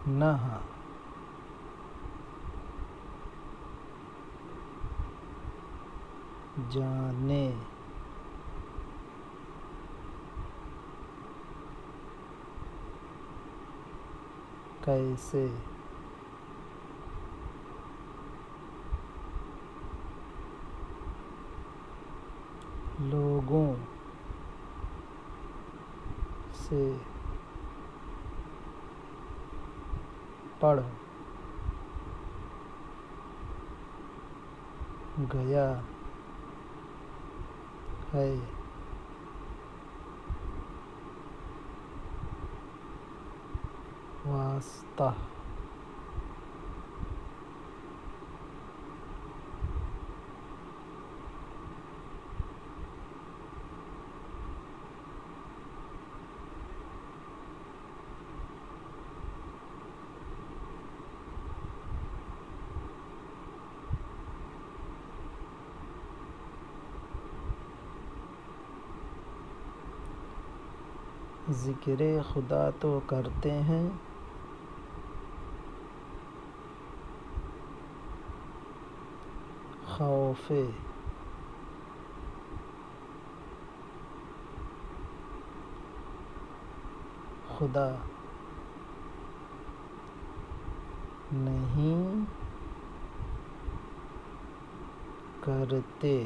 نہ جانے کیسے لوگوں سے پڑھ گیا ہے واسطہ ذکر خدا تو کرتے ہیں خوف خدا نہیں کرتے